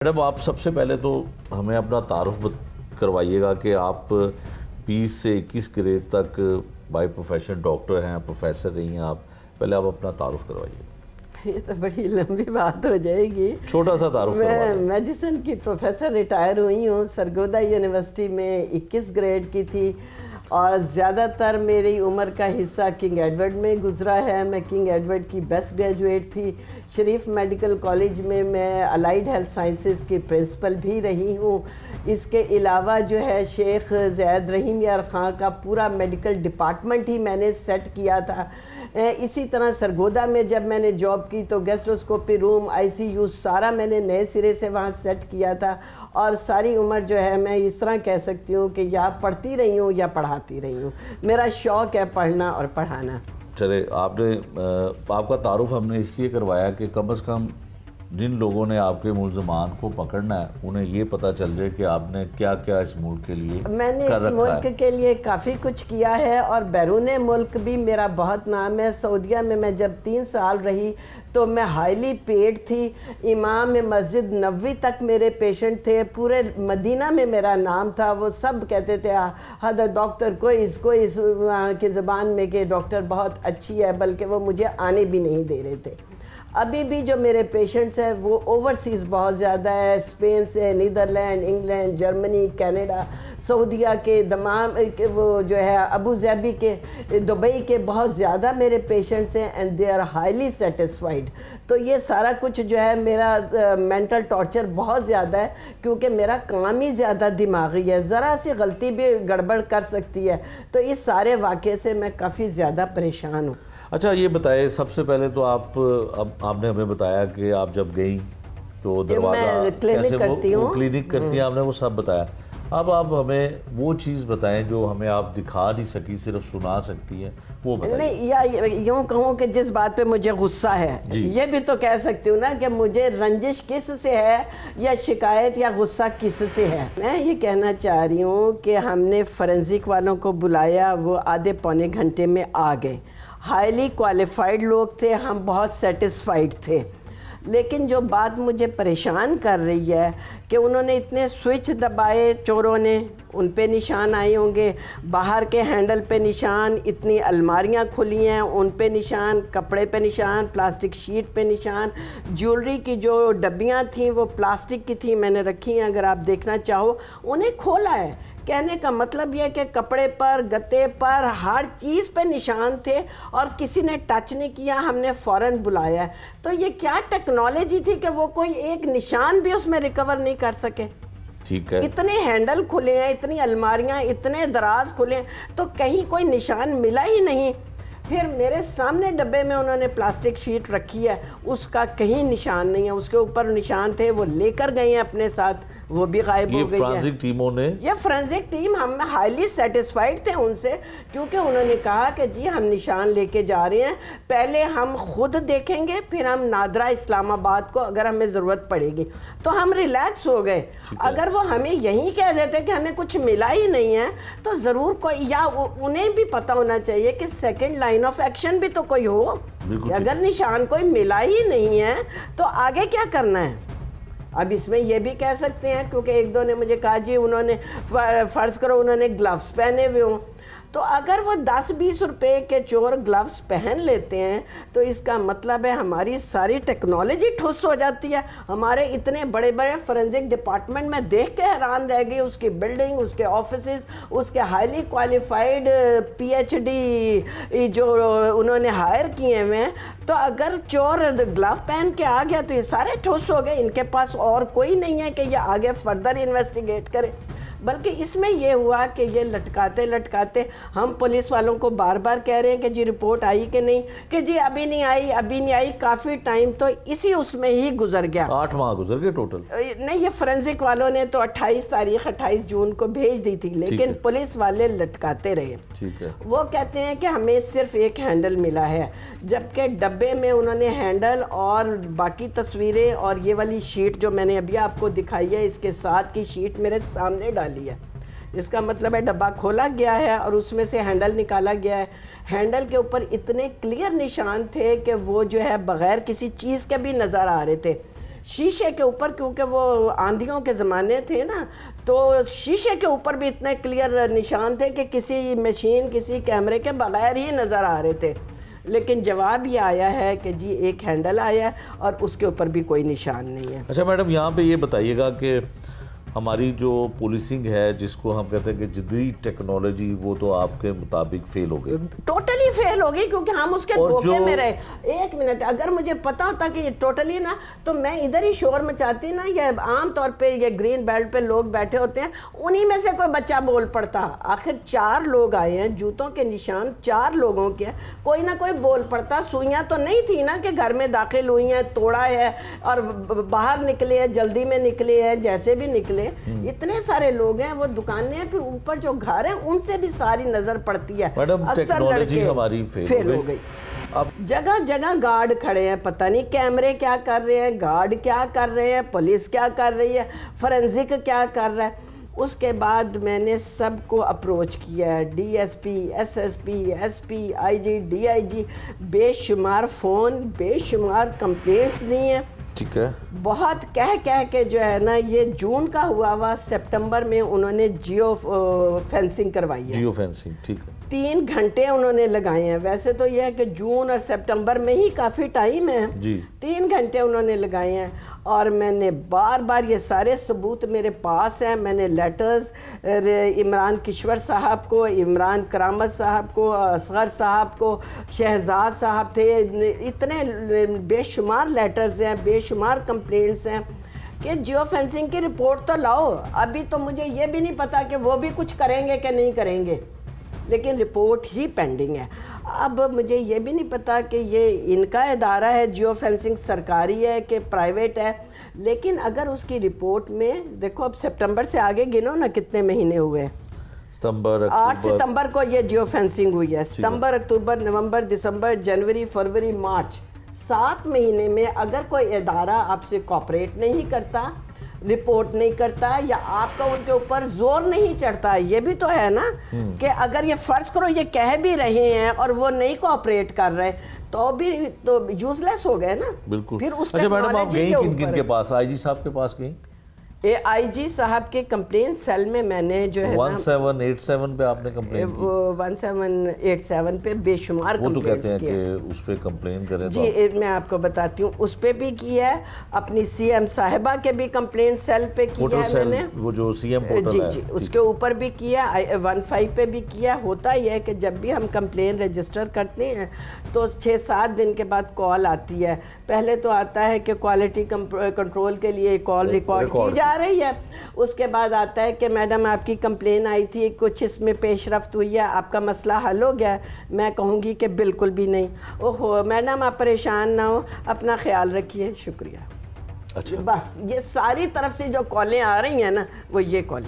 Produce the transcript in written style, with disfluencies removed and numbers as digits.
Madam آپ سب سے پہلے تو ہمیں اپنا تعارف کروائیے گا کہ آپ 20 سے 21 گریڈ تک بائی پروفیشن ڈاکٹر ہیں، پروفیسر رہی ہیں آپ. پہلے آپ اپنا تعارف کروائیے. یہ تو بڑی لمبی بات ہو جائے گی. چھوٹا سا تعارف کروا میں دیں. میڈیسن کی پروفیسر ریٹائر ہوئی ہوں. سرگودا یونیورسٹی میں 21 گریڈ کی تھی اور زیادہ تر میری عمر کا حصہ کنگ ایڈورڈ میں گزرا ہے. میں کنگ ایڈورڈ کی بیسٹ گریجویٹ تھی. شریف میڈیکل کالج میں الائیڈ ہیلتھ سائنسز کی پرنسپل بھی رہی ہوں. اس کے علاوہ جو ہے شیخ زید رحیم یار خان کا پورا میڈیکل ڈپارٹمنٹ ہی میں نے سیٹ کیا تھا. اسی طرح سرگودا میں جب میں نے جاب کی تو گیسٹروسکوپی روم، آئی سی یو سارا میں نے نئے سرے سے وہاں سیٹ کیا تھا. اور ساری عمر جو ہے میں اس طرح کہہ سکتی ہوں کہ یا پڑھتی رہی ہوں یا پڑھاتی رہی ہوں. میرا شوق ہے پڑھنا اور پڑھانا. چلے آپ کا تعارف ہم نے اس لیے کروایا کہ کم از کم جن لوگوں نے آپ کے ملزمان کو پکڑنا ہے انہیں یہ پتہ چل جائے کہ آپ نے کیا کیا اس ملک کے لیے میں نے اس ملک کے لیے کافی کچھ کیا ہے اور بیرون ملک بھی میرا بہت نام ہے. سعودیہ میں جب 3 سال رہی تو میں ہائیلی پیڈ تھی. امام مسجد نبوی تک میرے پیشنٹ تھے. پورے مدینہ میں میرا نام تھا. وہ سب کہتے تھے حد ڈاکٹر کوئی اس کی زبان میں کہ ڈاکٹر بہت اچھی ہے، بلکہ وہ مجھے آنے بھی نہیں دے رہے تھے. ابھی بھی جو میرے پیشنٹس ہیں وہ اوورسیز بہت زیادہ ہے. اسپین سے، نیدرلینڈ، انگلینڈ، جرمنی، کینیڈا، سعودیہ کے تمام وہ جو ہے ابو ظہبی کے، دبئی کے بہت زیادہ میرے پیشنٹس ہیں and they are highly satisfied. تو یہ سارا کچھ جو ہے میرا مینٹل ٹارچر بہت زیادہ ہے کیونکہ میرا کام ہی زیادہ دماغی ہے. ذرا سی غلطی بھی گڑبڑ کر سکتی ہے. تو اس سارے واقعے سے میں کافی زیادہ پریشان ہوں. اچھا یہ بتائیں، سب سے پہلے تو آپ نے ہمیں بتایا کہ آپ جب گئیں تو دروازہ کیسے وہ کلینک کرتی ہیں، آپ نے وہ سب بتایا. اب آپ ہمیں وہ چیز بتائیں جو ہمیں آپ دکھا نہیں سکی، صرف سنا سکتی ہیں، وہ بتائیں. نہیں، یا یوں کہوں کہ جس بات پہ مجھے غصہ ہے یہ بھی تو کہہ سکتی ہوں نا کہ مجھے رنجش کس سے ہے یا شکایت یا غصہ کس سے ہے. میں یہ کہنا چاہ رہی ہوں کہ ہم نے فورینزک والوں کو بلایا، وہ آدھے پونے گھنٹے میں آ گئے. ہائیلی کوالیفائڈ لوگ تھے، ہم بہت سیٹسفائیڈ تھے. لیکن جو بات مجھے پریشان کر رہی ہے کہ انہوں نے اتنے سوئچ دبائے چوروں نے، ان پہ نشان آئے ہوں گے، باہر کے ہینڈل پہ نشان، اتنی الماریاں کھلی ہیں ان پہ نشان، کپڑے پہ نشان، پلاسٹک شیٹ پہ نشان. جیولری کی جو ڈبیاں تھیں وہ پلاسٹک کی تھیں، میں نے رکھی ہیں، اگر آپ دیکھنا چاہو انہیں کھولا ہے. کہنے کا مطلب یہ کہ کپڑے پر، گتے پر، ہر چیز پہ نشان تھے اور کسی نے ٹچ نہیں کیا. ہم نے فوراً بلایا ہے. تو یہ کیا ٹیکنالوجی تھی کہ وہ کوئی ایک نشان بھی اس میں ریکور نہیں کر سکے. ٹھیک ہے، اتنے ہینڈل کھلے ہیں، اتنی الماریاں، اتنے دراز کھلے ہیں تو کہیں کوئی نشان ملا ہی نہیں. پھر میرے سامنے ڈبے میں انہوں نے پلاسٹک شیٹ رکھی ہے، اس کا کہیں نشان نہیں ہے. اس کے اوپر نشان تھے، وہ لے کر گئے ہیں اپنے ساتھ، وہ بھی غائب ہو گئی ہے. یہ فرانزک ٹیموں نے، یہ فرانزک ٹیم، ہم ہائیلی سیٹسفائیڈ تھے ان سے کیونکہ انہوں نے کہا کہ جی ہم نشان لے کے جا رہے ہیں، پہلے ہم خود دیکھیں گے، پھر ہم نادرا اسلام آباد کو اگر ہمیں ضرورت پڑے گی. تو ہم ریلیکس ہو گئے. اگر وہ ہمیں یہی کہہ دیتے کہ ہمیں کچھ ملا ہی نہیں ہے تو ضرور کوئی، یا انہیں بھی پتہ ہونا چاہیے کہ سیکنڈ لائن آف ایکشن بھی تو کوئی ہو کہ اگر نشان کوئی ملا ہی نہیں ہے تو آگے کیا کرنا ہے. اب اس میں یہ بھی کہہ سکتے ہیں کیونکہ ایک دو نے مجھے کہا جی انہوں نے فرض کرو انہوں نے گلوز پہنے ہوئے ہوں، تو اگر وہ 10-20 روپے کے چور گلوز پہن لیتے ہیں تو اس کا مطلب ہے ہماری ساری ٹیکنالوجی ٹھس ہو جاتی ہے. ہمارے اتنے بڑے بڑے فورینزک ڈپارٹمنٹ میں دیکھ کے حیران رہ گئی، اس کی بلڈنگ، اس کے آفیسز، اس کے ہائیلی کوالیفائڈ PhD جو انہوں نے ہائر کیے ہوئے ہیں. تو اگر چور گلو پہن کے آ گیا تو یہ سارے ٹھس ہو گئے. ان کے پاس اور کوئی نہیں ہے کہ یہ آگے فردر انویسٹیگیٹ کرے. بلکہ اس میں یہ ہوا کہ یہ لٹکاتے ہم پولیس والوں کو بار بار کہہ رہے ہیں کہ جی رپورٹ آئی کہ نہیں، کہ جی ابھی نہیں آئی. کافی ٹائم تو اسی اس میں ہی گزر گیا. 8 ماہ گزر گئے ٹوٹل. نہیں، یہ فورینزک والوں نے تو 28 جون کو بھیج دی تھی، لیکن پولیس والے لٹکاتے رہے. ٹھیک ہے. وہ کہتے ہیں کہ ہمیں صرف ایک ہینڈل ملا ہے، جبکہ ڈبے میں انہوں نے ہینڈل اور باقی تصویریں اور یہ والی شیٹ جو میں نے ابھی آپ کو دکھائی ہے، اس کے ساتھ کی شیٹ میرے سامنے ڈالی ہے. اس کا مطلب ہے ڈبہ کھولا گیا ہے اور اس میں سے ہینڈل نکالا گیا ہے. ہینڈل کے اوپر اتنے کلیئر نشان تھے کہ وہ جو ہے بغیر کسی چیز کے بھی نظر آ رہے تھے. شیشے کے اوپر, کیونکہ وہ آندھیوں کے زمانے تھے نا, تو شیشے کے اوپر بھی اتنے کلیئر نشان تھے کہ کسی مشین, کسی کیمرے کے بغیر ہی نظر آ رہے تھے. لیکن جواب یہ آیا ہے کہ جی ایک ہینڈل آیا ہے اور اس کے اوپر بھی کوئی نشان نہیں ہے. اچھا میڈم, یہاں پہ یہ بتائیے گا کہ ہماری جو پولیسنگ ہے جس کو ہم کہتے ہیں کہ جدید ٹیکنالوجی, وہ تو آپ کے مطابق فیل ہو گئی, ٹوٹلی فیل ہو گئی, کیونکہ ہم اس کے دھوکے میں رہے. ایک منٹ, اگر مجھے پتا ہوتا کہ یہ ٹوٹلی نا, تو میں ادھر ہی شور مچاتی نا. یہ عام طور پہ یہ گرین بیلٹ پہ لوگ بیٹھے ہوتے ہیں, انہی میں سے کوئی بچہ بول پڑتا. آخر 4 لوگ آئے ہیں, جوتوں کے نشان 4 لوگوں کے, کوئی نہ کوئی بول پڑتا. سوئیاں تو نہیں تھی نا کہ گھر میں داخل ہوئی ہیں, توڑا ہے اور باہر نکلے ہیں, جلدی میں نکلے ہیں, جیسے بھی نکلے. اتنے سارے لوگ ہیں, وہ دکانیں ہیں, پھر اوپر جو گھر ہیں ان سے بھی ساری نظر پڑتی ہے. اکثر لڑکے ہماری فیل ہو گئی. اب جگہ جگہ گارڈ کھڑے ہیں, پتہ نہیں کیمرے کیا کر رہے ہیں, گارڈ کیا کر رہے ہیں, پولیس کیا کر رہی ہے, فورنزک کیا کر رہا ہے. اس کے بعد میں نے سب کو اپروچ کیا ہے, D S P, S S P, S P, I G, D I G, بے شمار فون, بے شمار کمپلینٹس دی ہیں. ٹھیک ہے, بہت کہہ کے جو ہے نا, یہ جون کا ہوا سپٹمبر میں انہوں نے جیو فینسنگ کروائی ہے. جیو فینسنگ, ٹھیک ہے. 3 گھنٹے انہوں نے لگائے ہیں. ویسے تو یہ ہے کہ جون اور سپٹمبر میں ہی کافی ٹائم ہے جی. 3 گھنٹے انہوں نے لگائے ہیں, اور میں نے بار یہ سارے ثبوت میرے پاس ہیں. میں نے لیٹرز عمران کشور صاحب کو, عمران کرامت صاحب کو, اصغر صاحب کو, شہزاد صاحب تھے, اتنے بے شمار لیٹرز ہیں, بے شمار کمپلینٹس ہیں کہ جیو فینسنگ کی رپورٹ تو لاؤ. ابھی تو مجھے یہ بھی نہیں پتا کہ وہ بھی کچھ کریں گے کہ نہیں کریں گے, لیکن رپورٹ ہی پینڈنگ ہے. اب مجھے یہ بھی نہیں پتا کہ یہ ان کا ادارہ ہے جیو فینسنگ, سرکاری ہے کہ پرائیویٹ ہے. لیکن اگر اس کی رپورٹ میں دیکھو, اب سپٹمبر سے آگے گنو نا کتنے مہینے ہوئے. 8 ستمبر کو یہ جیو فینسنگ ہوئی ہے. ستمبر, اکتوبر, نومبر, دسمبر, جنوری, فروری, مارچ, 7 مہینے میں اگر کوئی ادارہ آپ سے کوآپریٹ نہیں کرتا, رپورٹ نہیں کرتا, یا آپ کا ان کے اوپر زور نہیں چڑھتا. یہ بھی تو ہے نا کہ اگر یہ فرض کرو یہ کہہ بھی رہے ہیں اور وہ نہیں کوآپریٹ کر رہے, تو بھی تو یوز لیس ہو گئے نا. بالکل. پھر اس اچھا میڈم, آپ گئیں کن کے پاس؟ آئی جی صاحب کے پاس گئیں؟ آئی جی صاحب کے کمپلین سیل میں میں نے جو ہے 1787 پہ آپ نے کمپلین کی؟ 1787 پہ بے شمار وہ تو کہتے ہیں کہ اس پہ کمپلین کریں. جی میں آپ کو بتاتی ہوں, اس پہ بھی کی ہے, اپنی سی ایم صاحبہ کے بھی کمپلین سیل پہ کی ہے میں نے, وہ جو سی ایم پورٹل ہے, جی اس کے اوپر بھی کیا, 15 پہ بھی کیا. ہوتا یہ ہے کہ جب بھی ہم کمپلین رجسٹر کرتے ہیں تو 6-7 دن کے بعد کال آتی ہے. پہلے تو آتا ہے کہ کوالٹی کنٹرول کے لیے کال ریکارڈ کی جا رہی ہے. اس کے بعد آتا ہے کہ میڈم آپ کی کمپلین آئی تھی, کچھ اس میں پیش رفت ہوئی ہے, آپ کا مسئلہ حل ہو گیا ہے. میں کہوں گی کہ بالکل بھی نہیں. اوہو میڈم آپ پریشان نہ ہو, اپنا خیال رکھیے, شکریہ. اچھا, بس یہ ساری طرف سے جو کالیں آ رہی ہیں نا, وہ یہ کالیں.